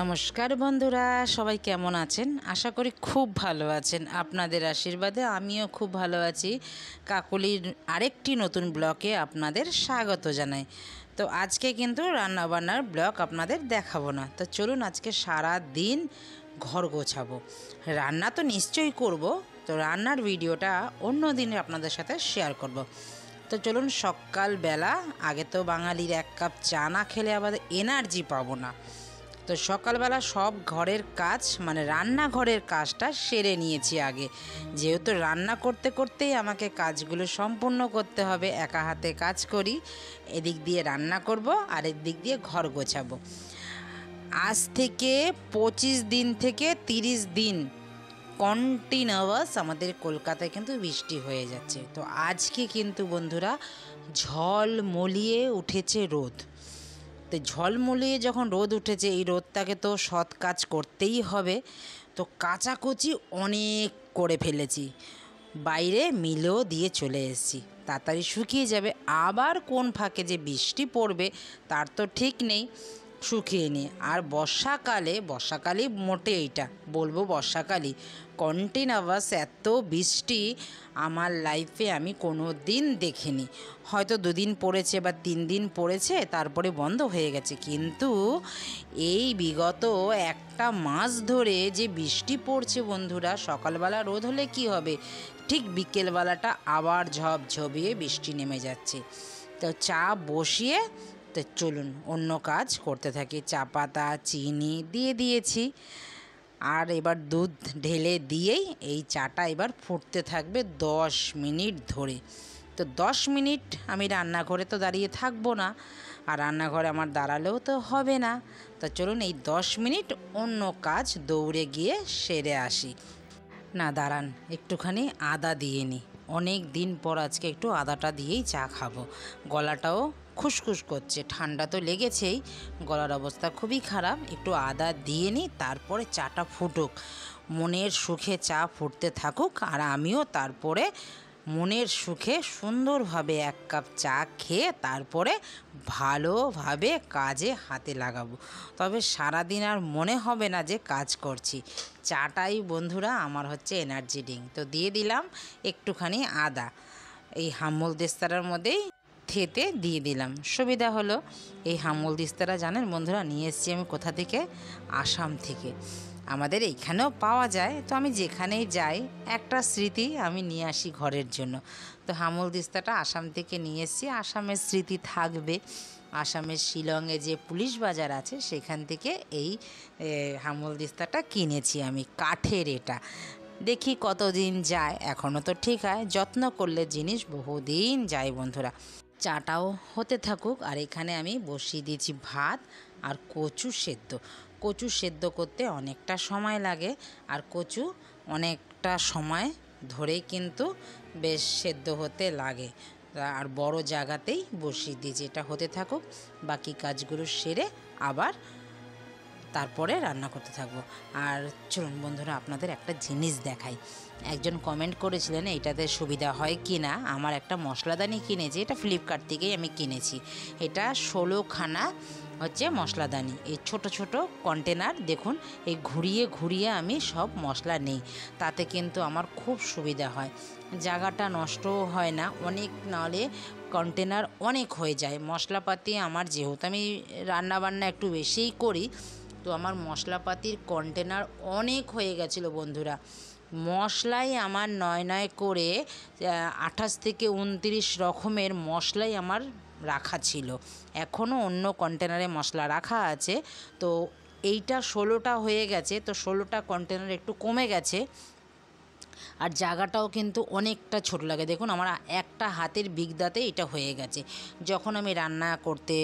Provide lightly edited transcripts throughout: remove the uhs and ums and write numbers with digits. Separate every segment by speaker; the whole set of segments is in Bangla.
Speaker 1: নমস্কার বন্ধুরা, সবাই কেমন আছেন? আশা করি খুব ভালো আছেন। আপনাদের আশীর্বাদে আমিও খুব ভালো আছি। কাকলির আরেকটি নতুন ব্লগে আপনাদের স্বাগত জানাই। তো আজকে কিন্তু রান্নাবান্নার ব্লগ আপনাদের দেখাবো না। তো চলুন আজকে সারা দিন ঘর গোছাবো। রান্না তো নিশ্চয়ই করব, তো রান্নার ভিডিওটা অন্য দিনে আপনাদের সাথে শেয়ার করব। তো চলুন, সকালবেলা আগে তো বাঙালির এক কাপ চা না খেলে আবার এনার্জি পাবো না। তো সকালবেলা সব ঘরের কাজ মানে রান্নাঘরের কাজটা সেরে নিয়েছি আগে, যেহেতু রান্না করতে করতেই আমাকে কাজগুলো সম্পূর্ণ করতে হবে। একা হাতে কাজ করি, এদিক দিয়ে রান্না করব আর এদিক দিয়ে ঘর গোছাবো। আজ থেকে 25 দিন থেকে 30 দিন কন্টিনিউয়াস আমাদের কলকাতায় কিন্তু বৃষ্টি হয়ে যাচ্ছে। তো আজকে কিন্তু বন্ধুরা ঝলমলিয়ে উঠেছে রোদ। তো ঝলমলিয়ে যখন রোদ উঠেছে, এই রোদটাকে তো সৎ কাজ করতেই হবে। তো কাচাকুচি অনেক করে ফেলেছি, বাইরে মিলেও দিয়ে চলে এসেছি, তাড়াতাড়ি শুকিয়ে যাবে। আবার কোন ফাঁকে যে বৃষ্টি পড়বে তার তো ঠিক নেই, শুকিয়ে নিই। আর বর্ষাকালে মোটে এইটা বলবো, বর্ষাকালই কন্টিনিউয়াস এত বৃষ্টি আমার লাইফে আমি কোনো দিন দেখিনি। হয়তো 2 দিন পড়েছে বা 3 দিন পড়েছে, তারপরে বন্ধ হয়ে গেছে। কিন্তু এই বিগত একটা মাস ধরে যে বৃষ্টি পড়ছে বন্ধুরা, সকালবেলা রোদ হলে কি হবে, ঠিক বিকেলবেলাটা আবার ঝপঝপিয়ে বৃষ্টি নেমে যাচ্ছে। তো চা বসিয়ে তো চলুন অন্য কাজ করতে থাকি। চা পাতা চিনি দিয়ে দিয়েছি, আর এবার দুধ ঢেলে দিয়েই এই চাটা এবার ফুটতে থাকবে 10 মিনিট ধরে। তো 10 মিনিট আমি রান্নাঘরে তো দাঁড়িয়ে থাকবো না, আর রান্নাঘরে আমার দাঁড়ালেও তো হবে না। তো চলুন এই 10 মিনিট অন্য কাজ দৌড়ে গিয়ে সেরে আসি। না দাঁড়ান, একটুখানি আদা দিয়ে নিই। অনেক দিন পর আজকে একটু আদাটা দিয়েই চা খাবো। গলাটাও খুসখুস করছে, ঠান্ডা তো লেগেছেই, গলার অবস্থা খুবই খারাপ। একটু আদা দিয়ে নিই, তারপরে চাটা ফুটুক, মনের সুখে চা ফুটতে থাকুক, আর আমিও তারপরে মনের সুখে সুন্দরভাবে 1 কাপ চা খেয়ে তারপরে ভালোভাবে কাজে হাতে লাগাবো। তবে সারাদিন আর মনে হবে না যে কাজ করছি। চাটাই বন্ধুরা আমার হচ্ছে এনার্জি ড্রিঙ্ক। তো দিয়ে দিলাম একটুখানি আদা, এই হামল দিস্তারার মধ্যেই থেতে দিয়ে দিলাম। সুবিধা হলো, এই হামল দিস্তারা জানেন বন্ধুরা নিয়ে এসেছি আমি কোথা থেকে? আসাম থেকে। আমাদের এইখানেও পাওয়া যায়, তো আমি যেখানেই যাই একটা স্মৃতি আমি নিয়ে আসি ঘরের জন্য। তো হামল দিস্তাটা আসাম থেকে নিয়ে এসেছি, আসামের স্মৃতি থাকবে। আসামের শিলংয়ে যে পুলিশ বাজার আছে সেখান থেকে এই হামল দিস্তাটা কিনেছি আমি, কাঠের। এটা দেখি কতদিন যায়, এখনও তো ঠিক হয়, যত্ন করলে জিনিস বহুদিন যায় বন্ধুরা। চাটাও হতে থাকুক, আর এখানে আমি বসিয়ে দিয়েছি ভাত আর কচু সেদ্ধ। কচু সেদ্ধ করতে অনেকটা সময় লাগে, আর কচু অনেকটা সময় ধরেই কিন্তু বেশ সেদ্ধ হতে লাগে। আর বড় জায়গাতেই বসিয়ে দিয়েছি, এটা হতে থাকুক, বাকি কাজগুলো সেরে আবার তারপরে রান্না করতে থাকবো। আর চলুন বন্ধুরা আপনাদের একটা জিনিস দেখাই। একজন কমেন্ট করেছিলেন এইটাতে সুবিধা হয় কি না। আমার একটা মশলাদানি কিনেছি, এটা ফ্লিপকার্ট থেকেই আমি কিনেছি। এটা 16খানা হচ্ছে মশলাদানি, এই ছোট ছোট কন্টেনার। দেখুন এই ঘুরিয়ে ঘুরিয়ে আমি সব মশলা নেই, তাতে কিন্তু আমার খুব সুবিধা হয়, জায়গাটা নষ্টও হয় না অনেক, নাহলে কন্টেনার অনেক হয়ে যায়। মশলাপাতি আমার, যেহেতু আমি রান্নাবান্না একটু বেশিই করি, তো আমার মশলাপাতির কন্টেনার অনেক হয়ে গেছিলো বন্ধুরা। মশলাই আমার নয় করে 28 থেকে 29 রকমের মশলাই আমার রাখা ছিল। এখনও অন্য কন্টেনারে মশলা রাখা আছে। তো এইটা 16টা হয়ে গেছে, তো 16টা কন্টেনার একটু কমে গেছে, আর জায়গাটাও কিন্তু অনেকটা ছোট লাগে। দেখুন আমার একটা হাতের বিগদাতে এটা হয়ে গেছে। যখন আমি রান্না করতে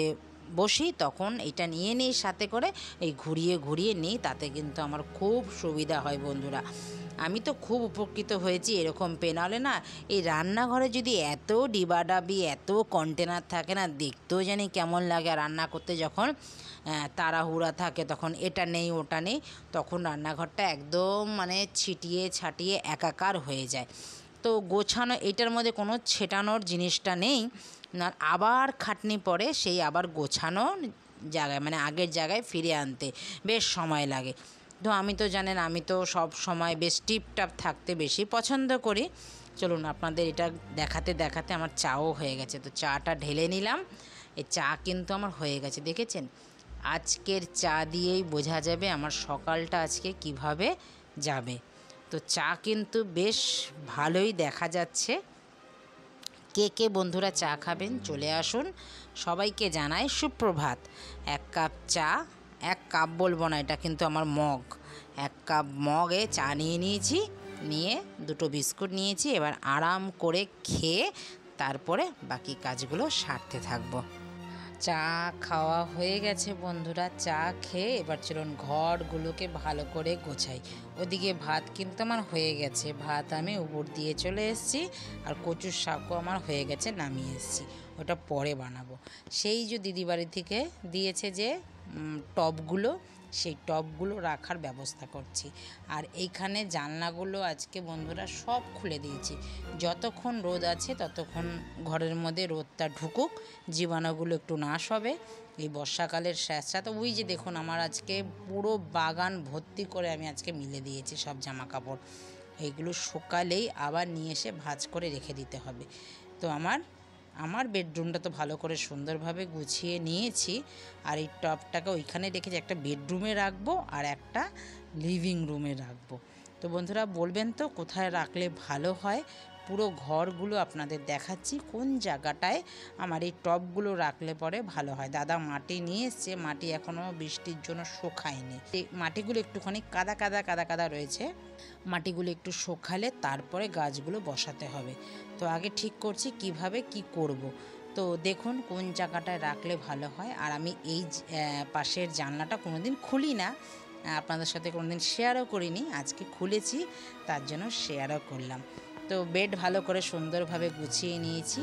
Speaker 1: বসি তখন এটা নিয়ে নিই সাথে করে, এই ঘুরিয়ে ঘুরিয়ে নিই, তাতে কিন্তু আমার খুব সুবিধা হয় বন্ধুরা। আমি তো খুব উপকৃত হয়েছি এরকম পেনালে। না এই রান্নাঘরে যদি এত ডিবাডাবি এত কন্টেনার থাকে না, দেখতেও জানি কেমন লাগে। আর রান্না করতে যখন তাড়াহুড়া থাকে, তখন এটা নেই ওটা নেই, তখন রান্নাঘরটা একদম মানে ছিটিয়ে ছাটিয়ে একাকার হয়ে যায়। তো গোছানো, এইটার মধ্যে কোনো ছেটানোর জিনিসটা নেই না, আবার খাটনি পড়ে সেই আবার গোছানো জায়গায়, মানে আগের জায়গায় ফিরে আনতে বেশ সময় লাগে। তো আমি তো জানেন, আমি তো সব সময় বেশ টিপটাপ থাকতে বেশি পছন্দ করি। চলুন আপনাদের এটা দেখাতে দেখাতে আমার চাও হয়ে গেছে। তো চাটা ঢেলে নিলাম। এই চা কিন্তু আমার হয়ে গেছে, দেখেছেন? আজকের চা দিয়েই বোঝা যাবে আমার সকালটা আজকে কিভাবে যাবে। তো চা কিন্তু বেশ ভালোই দেখা যাচ্ছে। কে কে বন্ধুরা চা খাবেন চলে আসুন। সবাইকে জানাই সুপ্রভাত। 1 কাপ চা, 1 কাপ বলবো না, এটা কিন্তু আমার মগ। 1 কাপ মগে চা নিয়ে নিয়েছি, নিয়ে 2টো বিস্কুট নিয়েছি। এবার আরাম করে খেয়ে তারপরে বাকি কাজগুলো সারতে থাকবো। চা খাওয়া হয়ে গেছে বন্ধুরা। চা খেয়ে এবার চলুন ঘরগুলোকে ভালো করে গোছাই। ওদিকে ভাত কিন্তু আমার হয়ে গেছে, ভাত আমি উপর দিয়ে চলে এসেছি। আর কচুর শাকও আমার হয়ে গেছে, নামিয়ে এসেছি, ওটা পরে বানাবো। সেই যে দিদি বাড়ি থেকে দিয়েছে যে টবগুলো, সেই টবগুলো রাখার ব্যবস্থা করছি। আর এইখানে জানলাগুলো আজকে বন্ধুরা সব খুলে দিয়েছি। যতক্ষণ রোদ আছে ততক্ষণ ঘরের মধ্যে রোদটা ঢুকুক, জীবাণুগুলো একটু নাশ হবে। এই বর্ষাকালের স্যাঁচা তো ওই যে দেখুন, আমার আজকে পুরো বাগান ভর্তি করে আমি আজকে মিলে দিয়েছি সব জামা কাপড়। এইগুলো সকালেই আবার নিয়ে এসে ভাঁজ করে রেখে দিতে হবে। তো আমার বেডরুমটা তো ভালো করে সুন্দরভাবে গুছিয়ে নিয়েছি। আর এই টবটাকে ওইখানে রেখেছি, একটা বেডরুমে রাখবো আর একটা লিভিং রুমে রাখবো। তো বন্ধুরা বলবেন তো কোথায় রাখলে ভালো হয়। পুরো ঘরগুলো আপনাদের দেখাচ্ছি কোন জায়গাটায় আমার এই টবগুলো রাখলে পরে ভালো হয়। দাদা মাটি নিয়ে এসছে, মাটি এখনও বৃষ্টির জন্য শুকায়নি। এই মাটিগুলো একটুখানি কাদা কাদা কাদা কাদা রয়েছে, মাটিগুলো একটু শুকালে তারপরে গাছগুলো বসাতে হবে। তো আগে ঠিক করছি কিভাবে কি করব। তো দেখুন কোন জায়গাটায় রাখলে ভালো হয়। আর আমি এই পাশের জানলাটা কোনোদিন খুলি না, আপনাদের সাথে কোনোদিন শেয়ারও করিনি, আজকে খুলেছি, তার জন্য শেয়ারও করলাম। তো বেড ভালো করে সুন্দরভাবে গুছিয়ে নিয়েছি,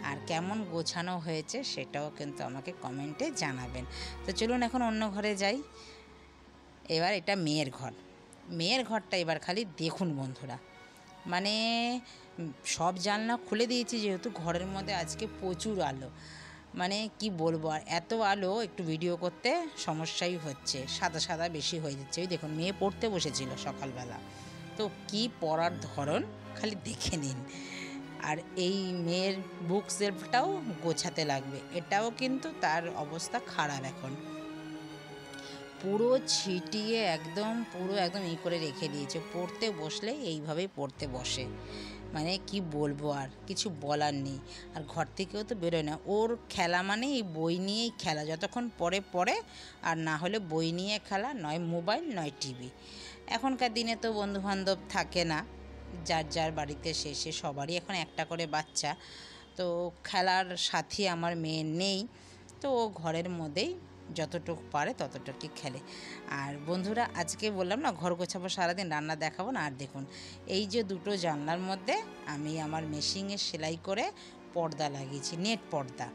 Speaker 1: আর কেমন গোছানো হয়েছে সেটাও কিন্তু আমাকে কমেন্টে জানাবেন। তো চলুন এখন অন্য ঘরে যাই। এবার এটা মেয়ের ঘর। মেয়ের ঘরটা এবার খালি দেখুন বন্ধুরা, মানে সব জানলা খুলে দিয়েছি যেহেতু ঘরের মধ্যে আজকে প্রচুর আলো, মানে কি বলবো। আর এত আলো একটু ভিডিও করতে সমস্যাই হচ্ছে, সাদা সাদা বেশি হয়ে যাচ্ছে। ওই দেখুন মেয়ে পড়তে বসেছিল সকালবেলা, তো কি পড়ার ধরন খালি দেখে নিন। আর এই মেয়ের বুক সেলফটাও গোছাতে লাগবে, এটাও কিন্তু তার অবস্থা খারাপ এখন, পুরো ছিটিয়ে একদম পুরো একদম করে রেখে দিয়েছে। পড়তে বসলে এইভাবেই পড়তে বসে, মানে কি বলবো, আর কিছু বলার নেই। আর ঘর থেকেও তো বেরোয় না, ওর খেলা মানে এই বই নিয়েই খেলা, যতক্ষণ পড়ে আর না হলে বই নিয়ে খেলা, নয় মোবাইল নয় টিভি। এখনকার দিনে তো বন্ধুবান্ধব থাকে না, যার যার বাড়িতে শেষে সবারই এখন একটা করে বাচ্চা, তো খেলার সাথী আমার মেয়ে নেই। তো ও ঘরের মধ্যেই যতটুকু পারে ততটুকুই খেলে। আর বন্ধুরা আজকে বললাম না ঘর গোছাবো সারাদিন, রান্না দেখাবো না। আর দেখুন এই যে 2টো জানলার মধ্যে আমি আমার মেশিনে সেলাই করে পর্দা লাগিয়েছি, নেট পর্দা।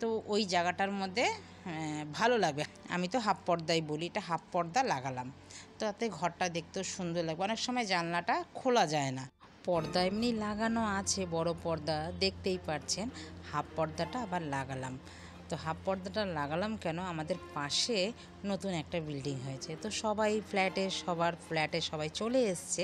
Speaker 1: তো ওই জায়গাটার মধ্যে ভালো লাগবে, আমি তো হাফ পর্দাই বলি, এটা হাফ পর্দা লাগালাম, তো তাতে ঘরটা দেখতেও সুন্দর লাগবে। অনেক সময় জানলাটা খোলা যায় না, পর্দা এমনি লাগানো আছে, বড় পর্দা দেখতেই পাচ্ছেন, হাফ পর্দাটা আবার লাগালাম। তো হাফ পর্দাটা লাগালাম কেন, আমাদের পাশে নতুন একটা বিল্ডিং হয়েছে, তো সবার ফ্ল্যাটে সবাই চলে এসছে,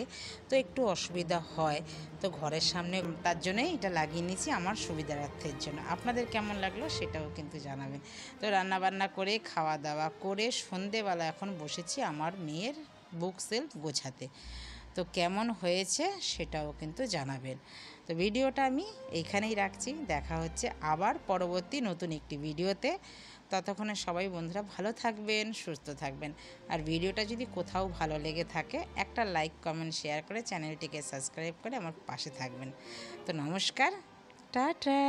Speaker 1: তো একটু অসুবিধা হয়। তো ঘরের সামনে তার জন্যই এটা লাগিয়ে নিয়েছি আমার সুবিধার্থের জন্য। আপনাদের কেমন লাগলো সেটাও কিন্তু জানাবেন। তো রান্নাবান্না করে খাওয়া দাওয়া করে সন্ধেবেলা এখন বসেছি আমার মেয়ের বুক সেলফ গোছাতে। তো কেমন হয়েছে সেটাও কিন্তু জানাবেন। তো ভিডিওটা আমি এইখানেই রাখছি, দেখা হচ্ছে আবার পরবর্তী নতুন একটি ভিডিওতে। ততক্ষণে সবাই বন্ধুরা ভালো থাকবেন, সুস্থ থাকবেন। আর ভিডিওটা যদি কোথাও ভালো লেগে থাকে একটা লাইক কমেন্ট শেয়ার করে চ্যানেলটিকে সাবস্ক্রাইব করে আমার পাশে থাকবেন। তো নমস্কার, টাটা।